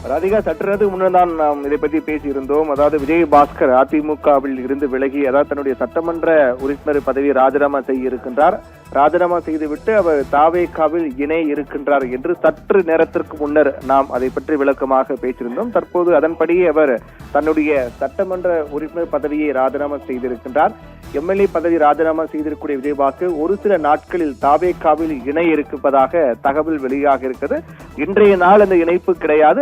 ராதிகா, சற்று நேரத்துக்கு முன்னர் தான் நாம் இதை பற்றி பேசியிருந்தோம். அதாவது விஜயபாஸ்கர் அதிமுகவில் இருந்து விலகி, அதாவது தன்னுடைய சட்டமன்ற உறுப்பினர் பதவியை ராஜினாமா செய்ய இருக்கின்றார். ராஜினாமா செய்துவிட்டு அவர் தாவேகாவில் இணைய இருக்கின்றார் என்று சற்று நேரத்திற்கு முன்னர் நாம் அதை பற்றி விளக்கமாக பேசியிருந்தோம். தற்போது அதன்படியே அவர் தன்னுடைய சட்டமன்ற உறுப்பினர் பதவியை ராஜினாமா செய்திருக்கின்றார். எம்எல்ஏ பதவி ராஜினாமா செய்திருக்கக்கூடிய விஜயபாஸ்கர் ஒரு சில நாட்களில் தாவேகாவில் இணைய இருப்பதாக தகவல் வெளியாக இருக்கிறது. இன்றைய நாள் அந்த இணைப்பு கிடையாது.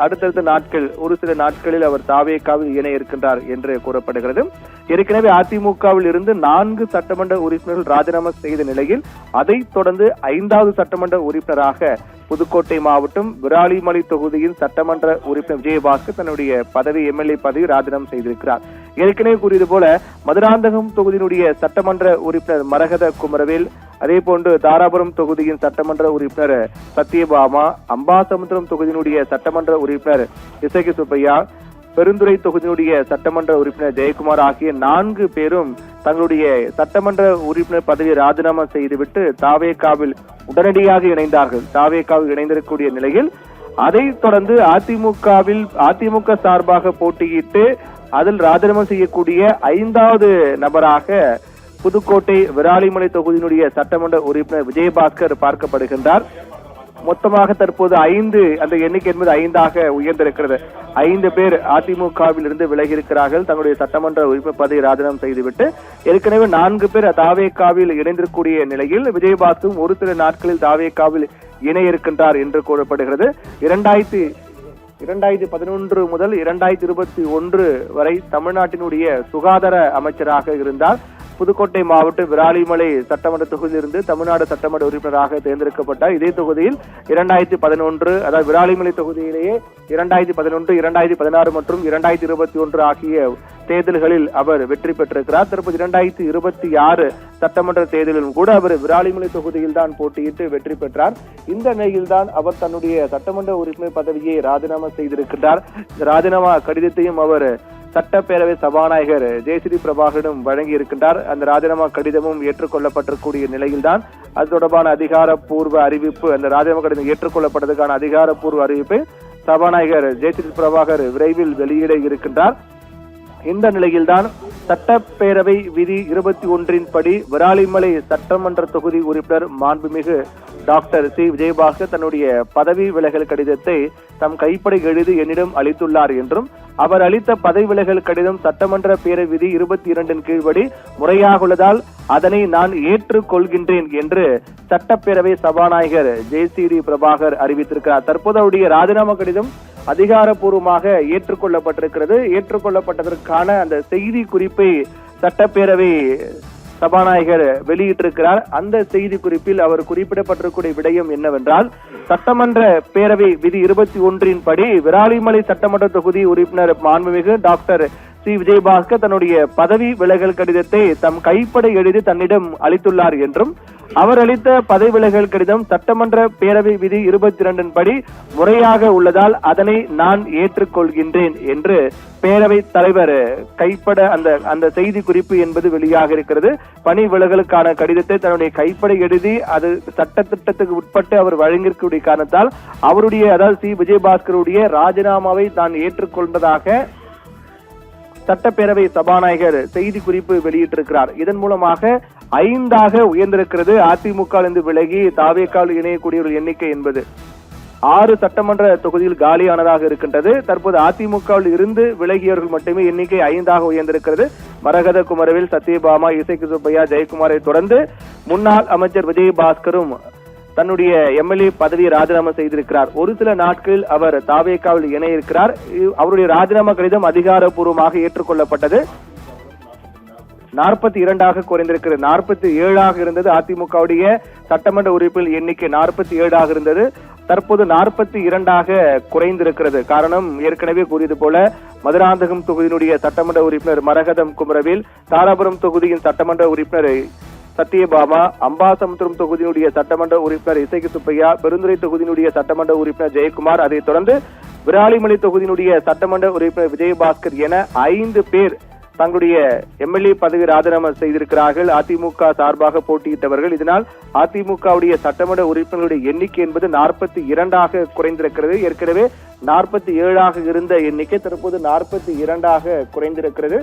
அடுத்தடுத்த நாட்கள், ஒரு சில நாட்களில் அவர் தாவேகாவில் இணைய இருக்கின்றார் என்று கூறப்படுகிறது. ஏற்கனவே அதிமுகவில் இருந்து 4 சட்டமன்ற உறுப்பினர்கள் ராஜினாமா செய்த நிலையில் அதைத் தொடர்ந்து 5வது சட்டமன்ற உறுப்பினராக புதுக்கோட்டை மாவட்டம் விராலிமலை தொகுதியின் சட்டமன்ற உறுப்பினர் விஜயபாஸ்கர் தன்னுடைய எம்எல்ஏ பதவி ராஜினாமா செய்திருக்கிறார். ஏற்கனவே கூறியது போல மதுராந்தகம் தொகுதியினுடைய சட்டமன்ற உறுப்பினர் மரகத குமரவேல், அதே போன்று தாராபுரம் தொகுதியின் சட்டமன்ற உறுப்பினர் சத்யபாமா, அம்பாசமுத்திரம் தொகுதியினுடைய சட்டமன்ற உறுப்பினர் இசகி சுப்பையா, பெருந்துறை தொகுதியினுடைய சட்டமன்ற உறுப்பினர் ஜெயக்குமார் ஆகிய 4 பேரும் தங்களுடைய சட்டமன்ற உறுப்பினர் பதவியை ராஜினாமா செய்துவிட்டு தாவேகாவில் உடனடியாக இணைந்தார்கள். தாவேகாவில் இணைந்திருக்கக்கூடிய நிலையில் அதைத் தொடர்ந்து அதிமுக சார்பாக போட்டியிட்டு அதில் ராஜினாமா செய்யக்கூடிய 5வது நபராக புதுக்கோட்டை விராலிமலை தொகுதியினுடைய சட்டமன்ற உறுப்பினர் விஜயபாஸ்கர் பார்க்கப்படுகின்றார். மொத்தமாக தற்போது 5, அந்த எண்ணிக்கை என்பது 5ஆக உயர்ந்திருக்கிறது. 5 பேர் அதிமுகவில் இருந்து விலகி இருக்கிறார்கள். தங்களுடைய சட்டமன்ற உறுப்பினர் பதவியை ராஜினாமா செய்துவிட்டு ஏற்கனவே 4 பேர் தாவேகாவில் இணைந்திருக்கக்கூடிய நிலையில் விஜயபாஸ்கரும் ஒரு சில நாட்களில் தாவேகாவில் இணைய இருக்கின்றார் என்று கூறப்படுகிறது. 2011 முதல் 2021 வரை தமிழ்நாட்டினுடைய சுகாதார அமைச்சராக இருந்தார். புதுக்கோட்டை மாவட்ட விராலிமலை சட்டமன்ற தொகுதியிலிருந்து தமிழ்நாடு சட்டமன்ற உறுப்பினராக தேர்ந்தெடுக்கப்பட்டார். இதே தொகுதியில் 2011, அதாவது விராலிமலை தொகுதியிலேயே 2011, 2016 மற்றும் 2021 ஆகிய தேர்தல்களில் அவர் வெற்றி பெற்றிருக்கிறார். தற்போது 2026 சட்டமன்ற தேர்தலிலும் கூட அவர் விராலிமலை தொகுதியில் தான் போட்டியிட்டு வெற்றி பெற்றார். இந்த நிலையில்தான் அவர் தன்னுடைய சட்டமன்ற உறுப்பினர் பதவியை ராஜினாமா செய்திருக்கிறார். இந்த ராஜினாமா கடிதத்தையும் அவர் சட்டப்பேரவை சபாநாயகர் ஜெயஸ்ரீ பிரபாகரிடம் வழங்கி இருக்கின்றார். அந்த ராஜினாமா கடிதமும் ஏற்றுக்கொள்ளப்பட்டிருக்கூடிய நிலையில்தான் அது தொடர்பான அதிகாரப்பூர்வ அறிவிப்பு, அந்த ராஜினாமா கடிதம் ஏற்றுக்கொள்ளப்பட்டதற்கான அதிகாரப்பூர்வ அறிவிப்பை சபாநாயகர் ஜெயஸ்ரீ பிரபாகர் விரைவில் வெளியிட இருக்கின்றார். இந்த நிலையில்தான் சட்டப்பேரவை விதி 21 படி விராலிமலை சட்டமன்ற தொகுதி உறுப்பினர் மாண்புமிகு டாக்டர் சி விஜயபாஸ்கர் தன்னுடைய பதவி விலகல் கடிதத்தை தம் கைப்பட எழுதி என்னிடம் அளித்துள்ளார் என்றும், அவர் அளித்த பதவி விலகல் கடிதம் சட்டமன்ற பேரவை விதி 22 கீழ்படி முறையாக உள்ளதால் அதனை நான் ஏற்றுக்கொள்கின்றேன் என்று சட்டப்பேரவை சபாநாயகர் ஜெயஸ்ரீ பிரபாகர் அறிவித்திருக்கிறார். தற்போது அவருடைய ராஜினாமா கடிதம் அதிகாரப்பூர்வமாக ஏற்றுக்கொள்ளப்பட்டிருக்கிறது. ஏற்றுக்கொள்ளப்பட்டதற்கான அந்த செய்தி குறிப்பை சட்டப்பேரவை சபாநாயகர் வெளியிட்டிருக்கிறார். அந்த செய்தி குறிப்பில் அவர் குறிப்பிடப்பட்டிருக்கூடிய விடயம் என்னவென்றால், சட்டமன்ற பேரவை விதி 21 படி விராலிமலை சட்டமன்ற தொகுதி உறுப்பினர் மாண்புமிகு டாக்டர் சி விஜயபாஸ்கர் தன்னுடைய பதவி விலகல் கடிதத்தை தம் கைப்பட எழுதி தன்னிடம் அளித்துள்ளார் என்றும், அவர் அளித்த பதவி விலகல் கடிதம் சட்டமன்ற பேரவை விதி 22 படி முறையாக உள்ளதால் அதனை நான் ஏற்றுக்கொள்கின்றேன் என்று பேரவை தலைவர் கைப்பட அந்த செய்தி குறிப்பு என்பது வெளியாக இருக்கிறது. பணி விலகலுக்கான கடிதத்தை தன்னுடைய கைப்பட எழுதி அது சட்டத்திட்டத்துக்கு உட்பட்டு அவர் வழங்கியிருக்கக்கூடிய காரணத்தால் அவருடைய, அதாவது சி விஜயபாஸ்கருடைய ராஜினாமாவை தான் ஏற்றுக்கொண்டதாக சட்டப்பேரவை சபாநாயகர் செய்தி குறிப்பு வெளியிட்டிருக்கிறார். இதன் மூலமாக 5ஆக உயர்ந்திருக்கிறது அதிமுகவிலிருந்து விலகி தாவேகாவில் இணையக்கூடிய ஒரு எண்ணிக்கை என்பது. 6 சட்டமன்ற தொகுதியில் காலியானதாக இருக்கின்றது. தற்போது அதிமுகவில் இருந்து விலகியவர்கள் மட்டுமே எண்ணிக்கை 5ஆக உயர்ந்திருக்கிறது. மரகத குமரவேல், சத்யபாமா, இசைக்கு சுப்பையா, ஜெயக்குமாரை தொடர்ந்து முன்னாள் அமைச்சர் விஜயபாஸ்கரும் தன்னுடைய எம்எல்ஏ பதவியை ராஜினாமா செய்திருக்கிறார். ஒரு சில நாட்களில் அவர் தாவேகாவில் இணைய இருக்கிறார். அவருடைய ராஜினாமா கடிதம் அதிகாரப்பூர்வமாக ஏற்றுக்கொள்ளப்பட்டது. 42ஆக குறைந்திருக்கிறது. 47ஆக இருந்தது அதிமுகவுடைய சட்டமன்ற உறுப்பினர் எண்ணிக்கை, 47ஆக இருந்தது. தற்போது 42ஆக குறைந்திருக்கிறது. காரணம் ஏற்கனவே கூறியது போல மதுராந்தகம் தொகுதியினுடைய சட்டமன்ற உறுப்பினர் மரகதம் குமரவேல், தாராபுரம் தொகுதியின் சட்டமன்ற உறுப்பினர் சத்யபாமா, அம்பாசமுத்திரம் தொகுதியினுடைய சட்டமன்ற உறுப்பினர் இசைக்கு சுப்பையா, பெருந்துறை தொகுதியினுடைய சட்டமன்ற உறுப்பினர் ஜெயக்குமார், அதைத் தொடர்ந்து விராலிமலை தொகுதியினுடைய சட்டமன்ற உறுப்பினர் விஜயபாஸ்கர் என 5 பேர் தங்களுடைய எம்எல்ஏ பதவி ராஜினாமா செய்திருக்கிறார்கள். அதிமுக சார்பாக போட்டியிட்டவர்கள். இதனால் அதிமுகவுடைய சட்டமன்ற உறுப்பினர்களுடைய எண்ணிக்கை என்பது 42ஆக குறைந்திருக்கிறது. ஏற்கனவே 47 இருந்த எண்ணிக்கை தற்போது 42 குறைந்திருக்கிறது.